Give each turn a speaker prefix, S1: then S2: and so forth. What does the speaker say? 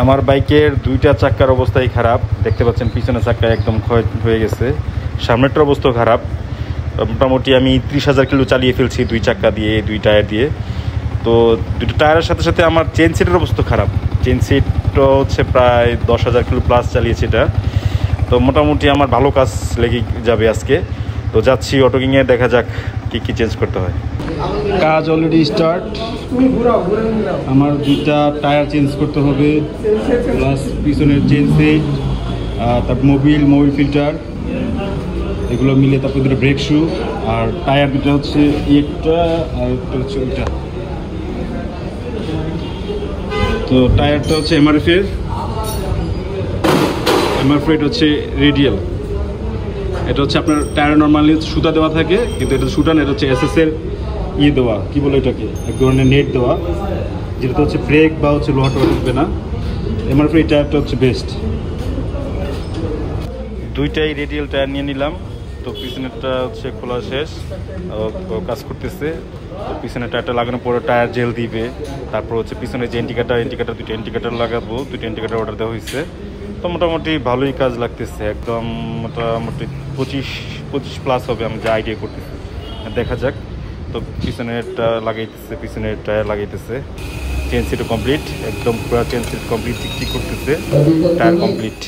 S1: আমার বাইকের দুইটা চাক্কার অবস্থাই খারাপ, দেখতে পাচ্ছেন পিছনের চাক্কা একদম ক্ষয় হয়ে গেছে, সামনেরটার অবস্থা খারাপ। মোটামুটি আমি 30,000 কিলো চালিয়ে ফেলছি দুই চাক্কা দিয়ে, দুই টায়ার দিয়ে। তো দুটো টায়ারের সাথে সাথে আমার চেন সিটের অবস্থা খারাপ। চেন সিটটা হচ্ছে প্রায় 10,000 কিলো প্লাস চালিয়েছি এটা। তো মোটামুটি আমার ভালো কাজ লেগে যাবে আজকে। তো যাচ্ছি অটো কিংয়ে, দেখা যাক কী কী চেঞ্জ করতে হয়। কাজ অলরেডি স্টার্ট। আমার দুইটা টায়ার চেঞ্জ করতে হবে, প্লাস পিছনের চেন সিট, তারপর মোবিল ফিল্টার, এগুলো মিলে তারপর দুটো ব্রেক শু, আর টায়ার দুটো হচ্ছে একটা আর একটা হচ্ছে ওইটা। তো টায়ারটা হচ্ছে এমআরএফ এটা হচ্ছে রেডিয়াল। এটা হচ্ছে আপনার টায়ার নর্মালি সুতা দেওয়া থাকে, কিন্তু এটা সুতা না, এটা হচ্ছে এসএসের দেওয়া, কি বলে এটাকে, এক ধরনের নেট দেওয়া, যেটা হচ্ছে ব্রেক বা হচ্ছে লোহা টোয়া ঢুকবে না। এমআরএফ এই টায়ারটা হচ্ছে বেস্ট। দুইটাই রেডিয়াল টায়ার নিয়ে নিলাম। তো পিছনেরটা হচ্ছে খোলা শেষ, কাজ করতেছে। তো পিছনের টায়ারটা লাগানোর পরে টায়ার জেল দিবে, তারপর হচ্ছে পিছনে যে ইন্ডিকেটার দুটো ইন্ডিকেটার লাগাবো, দুটো ইন্ডিকেটার অর্ডার দেওয়া হয়েছে। তো মোটামুটি ভালোই কাজ লাগতেছে, একদম মোটামুটি 25 প্লাস হবে আমি যা আইডিয়া করতেছি, দেখা যাক। তো পিছনেরটা লাগাইতেছে, পিছনের টায়ার লাগাইতেছে। চেন সিটও কমপ্লিট, একদম পুরো চেন সিট কমপ্লিট, ঠিক করতেছে, টায়ার কমপ্লিট।